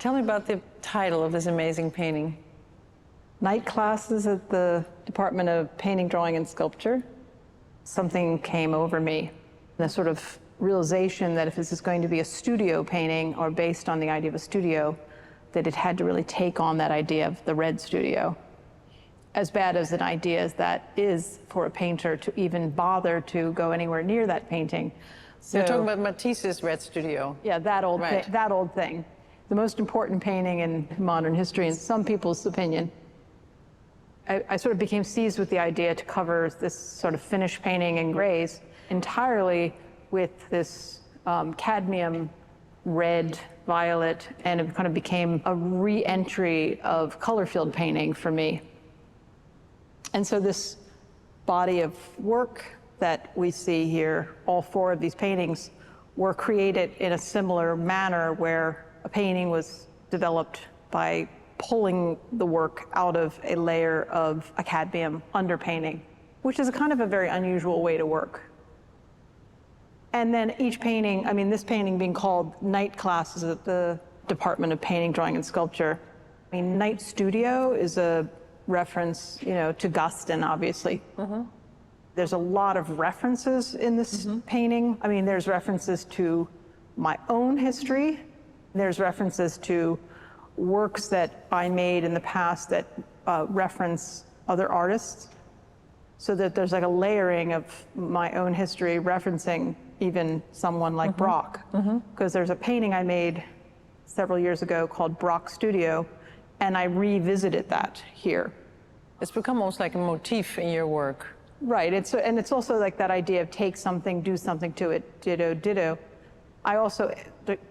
Tell me about the title of this amazing painting. Night classes at the Department of Painting, Drawing, and Sculpture. Something came over me, the sort of realization that if this is going to be a studio painting or based on the idea of a studio, that it had to really take on that idea of the red studio. As bad as an idea as that is for a painter to even bother to go anywhere near that painting. So, you're talking about Matisse's Red Studio. Yeah, that old, right. that old thing. The most important painting in modern history, in some people's opinion. I sort of became seized with the idea to cover this sort of finished painting in grays entirely with this cadmium red, violet, and it kind of became a re-entry of color field painting for me. And so this body of work that we see here, all four of these paintings, were created in a similar manner where a painting was developed by pulling the work out of a layer of a cadmium underpainting, which is a kind of a very unusual way to work. And then each painting, I mean, this painting being called Night Classes at the Department of Painting, Drawing, and Sculpture. I mean, Night Studio is a reference, you know, to Guston, obviously. Mm-hmm. There's a lot of references in this painting. I mean, there's references to my own history. There's references to works that I made in the past that reference other artists, so that there's like a layering of my own history referencing even someone like Braque. Because there's a painting I made several years ago called Braque Studio, and I revisited that here. It's become almost like a motif in your work. Right, and it's also like that idea of take something, do something to it, ditto, ditto. I also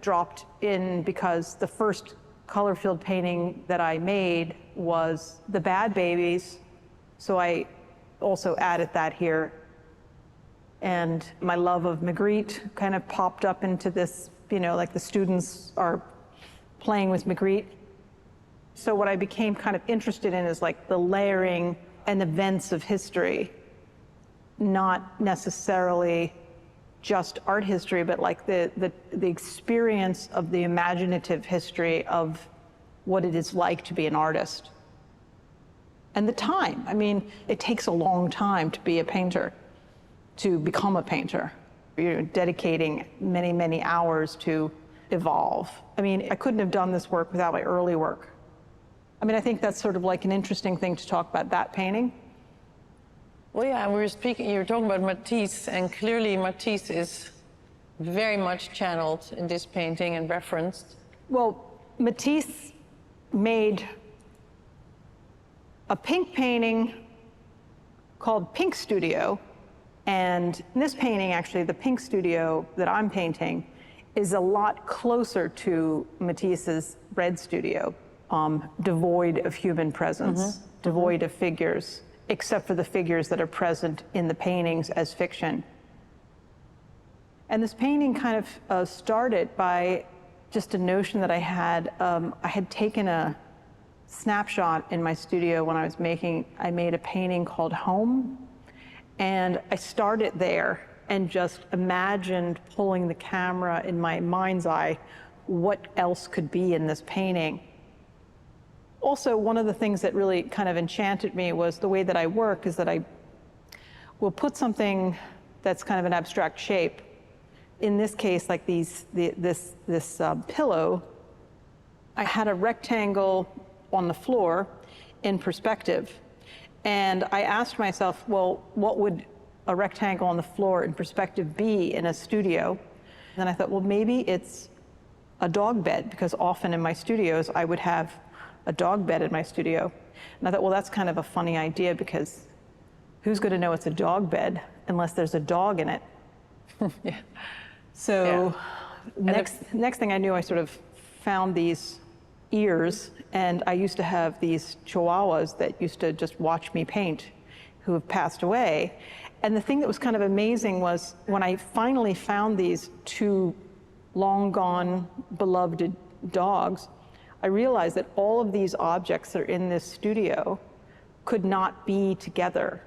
dropped in because the first color field painting that I made was the Bad Babies, so I also added that here. And my love of Magritte kind of popped up into this, you know, like the students are playing with Magritte. So what I became kind of interested in is like the layering and events of history, not necessarily just art history, but like the experience of the imaginative history of what it is like to be an artist. And the time, I mean, it takes a long time to be a painter, to become a painter. You're dedicating many, many hours to evolve. I mean, I couldn't have done this work without my early work. I mean, I think that's sort of like an interesting thing to talk about that painting. Well, yeah, we were speaking, you were talking about Matisse, and clearly Matisse is very much channeled in this painting and referenced. Well, Matisse made a pink painting called Pink Studio, and in this painting, actually, the Pink Studio that I'm painting is a lot closer to Matisse's Red Studio, devoid of human presence, devoid of figures, except for the figures that are present in the paintings as fiction. And this painting kind of started by just a notion that I had. I had taken a snapshot in my studio when I made a painting called Home. And I started there and just imagined pulling the camera in my mind's eye, what else could be in this painting. Also, one of the things that really kind of enchanted me was the way that I work is that I will put something that's kind of an abstract shape. In this case, like this pillow, I had a rectangle on the floor in perspective. And I asked myself, well, what would a rectangle on the floor in perspective be in a studio? And then I thought, well, maybe it's a dog bed, because often in my studios, I would have a dog bed in my studio. And I thought, well, that's kind of a funny idea, because who's going to know it's a dog bed unless there's a dog in it? Yeah. So next thing I knew, I sort of found these ears, and I used to have these chihuahuas that used to just watch me paint, who have passed away. And the thing that was kind of amazing was when I finally found these two long gone beloved dogs, I realized that all of these objects that are in this studio could not be together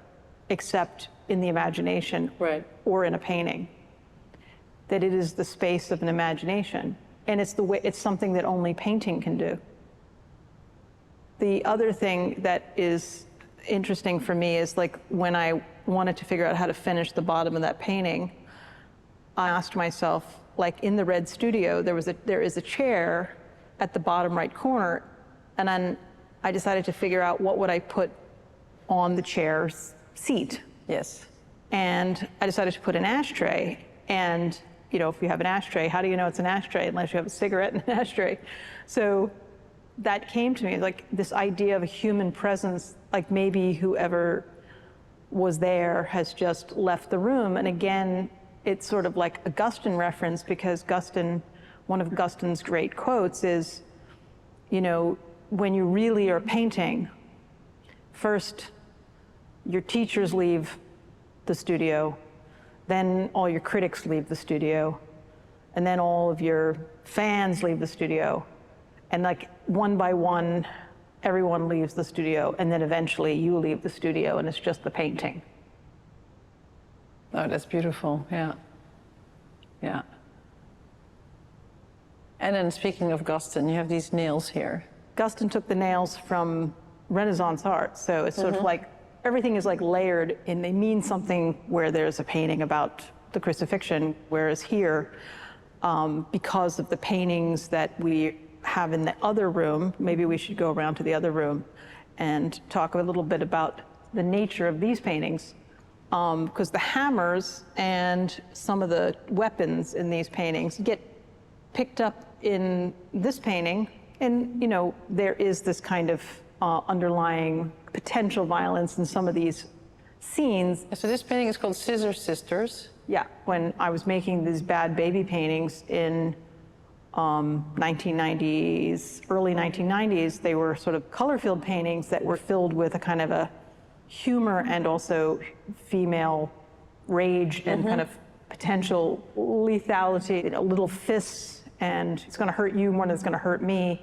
except in the imagination, right, or in a painting. That it is the space of an imagination. And it's something that only painting can do. The other thing that is interesting for me is like when I wanted to figure out how to finish the bottom of that painting, I asked myself, like in the red studio, there is a chair at the bottom right corner, and then I decided to figure out what would I put on the chair's seat. Yes. And I decided to put an ashtray. And you know, if you have an ashtray, how do you know it's an ashtray unless you have a cigarette in an ashtray? So that came to me, like this idea of a human presence, like maybe whoever was there has just left the room. And again, it's sort of like a Guston reference, because Guston, one of Guston's great quotes is, you know, when you really are painting, first your teachers leave the studio, then all your critics leave the studio, and then all of your fans leave the studio. And like one by one, everyone leaves the studio, and then eventually you leave the studio and it's just the painting. Oh, that's beautiful, yeah. Yeah. And then speaking of Guston, you have these nails here. Guston took the nails from Renaissance art, so it's sort of like, everything is like layered and they mean something where there's a painting about the crucifixion, whereas here, because of the paintings that we have in the other room, maybe we should go around to the other room and talk a little bit about the nature of these paintings. Because the hammers and some of the weapons in these paintings get picked up in this painting, and you know, there is this kind of underlying potential violence in some of these scenes. So this painting is called Scissor Sisters. Yeah, when I was making these bad baby paintings in 1990s, early 1990s, they were sort of color-filled paintings that were filled with a kind of a humor and also female rage and kind of potential lethality, you know, little fists, and it's going to hurt you more than it's going to hurt me.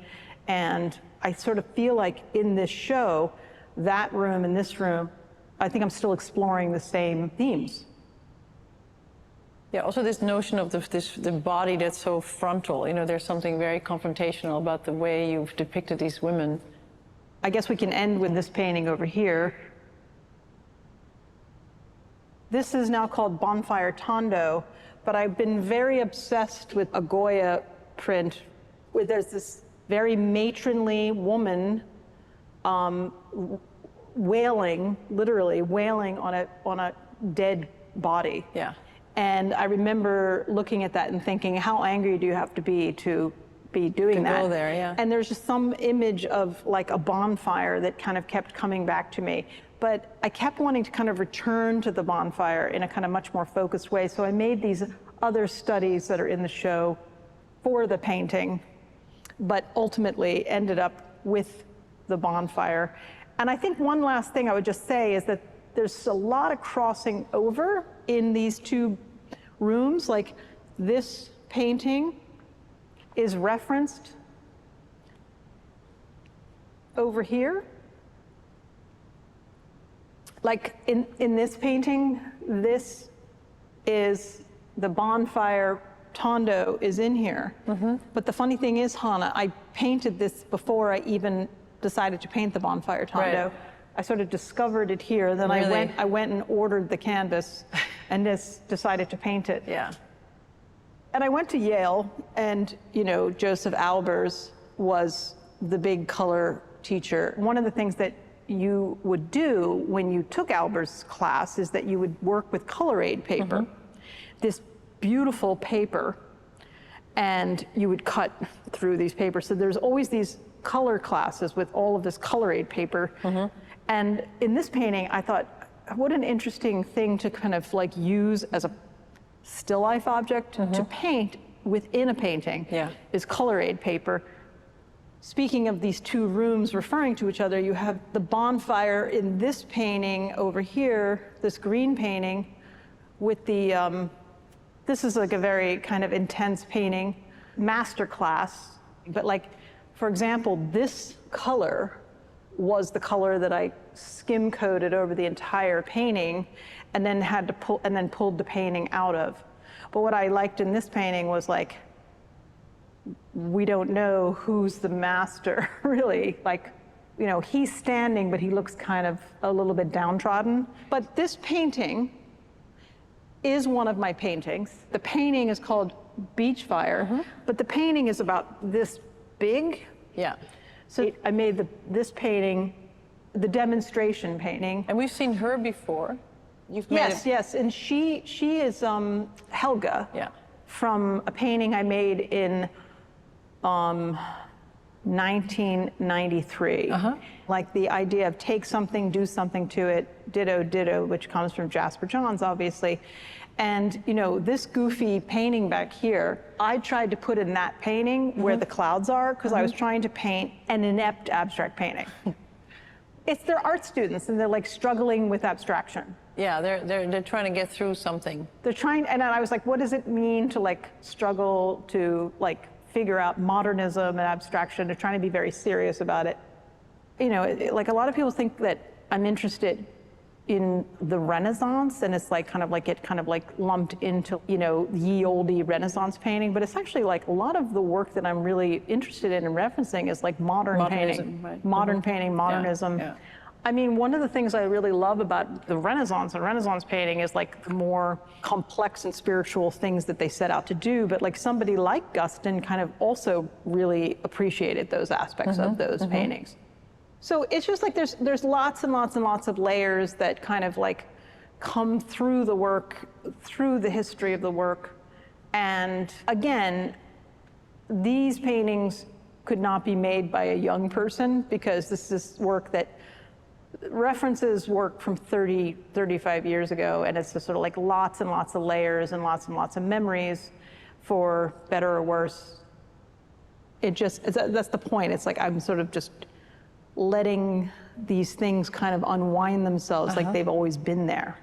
And I sort of feel like in this show, that room and this room, I think I'm still exploring the same themes. Yeah, also this notion of the body that's so frontal. You know, there's something very confrontational about the way you've depicted these women. I guess we can end with this painting over here. This is now called Bonfire Tondo, but I've been very obsessed with a Goya print where there's this very matronly woman wailing, literally wailing on a dead body. Yeah. And I remember looking at that and thinking, how angry do you have to be doing that? To go there, yeah. And there's just some image of like a bonfire that kind of kept coming back to me. But I kept wanting to kind of return to the bonfire in a kind of much more focused way. So I made these other studies that are in the show for the painting, but ultimately ended up with the bonfire. And I think one last thing I would just say is that there's a lot of crossing over in these two rooms. Like this painting is referenced over here. Like in this painting, this is the bonfire. Tondo is in here. But the funny thing is, Hannah, I painted this before I even decided to paint the bonfire Tondo. Right. I sort of discovered it here. Then Really? I went and ordered the canvas and just decided to paint it. Yeah. And I went to Yale, and you know, Joseph Albers was the big color teacher. One of the things that you would do when you took Albers' class is that you would work with color aid paper. This beautiful paper, and you would cut through these papers. So there's always these color classes with all of this color aid paper. And in this painting, I thought, what an interesting thing to kind of like use as a still life object to paint within a painting is color aid paper. Speaking of these two rooms referring to each other, you have the bonfire in this painting over here, this green painting, with the, this is like a very kind of intense painting, masterclass. But like, for example, this color was the color that I skim coated over the entire painting and then had to pulled the painting out of. But what I liked in this painting was like, we don't know who's the master, really. Like, you know, he's standing, but he looks kind of a little bit downtrodden. But this painting is one of my paintings. The painting is called Beach Fire, but the painting is about this big. Yeah. So I made this painting, the demonstration painting. And we've seen her before. You've made Yes, it. yes, and she is Helga, Yeah. from a painting I made in 1993. Like the idea of take something, do something to it, ditto, ditto, which comes from Jasper Johns, obviously. And, you know, this goofy painting back here, I tried to put in that painting where the clouds are, because I was trying to paint an inept abstract painting. They're art students, and they're like struggling with abstraction. Yeah, they're trying to get through something. They're trying, and I was like, what does it mean to like struggle to like figure out modernism and abstraction? They're trying to be very serious about it. You know, like a lot of people think that I'm interested in the Renaissance, and it's like kind of like lumped into, you know, ye olde Renaissance painting, but it's actually like a lot of the work that I'm really interested in and referencing is like modern Modernism, painting, right. modern painting, modernism. Yeah. I mean, one of the things I really love about the Renaissance and Renaissance painting is like the more complex and spiritual things that they set out to do. But like somebody like Guston kind of also really appreciated those aspects of those paintings. So it's just like there's lots and lots and lots of layers that kind of like come through the work, through the history of the work. And again, these paintings could not be made by a young person, because this is work that references work from 30, 35 years ago, and it's just sort of like lots and lots of layers and lots of memories, for better or worse. That's the point. It's like I'm sort of just letting these things kind of unwind themselves like they've always been there.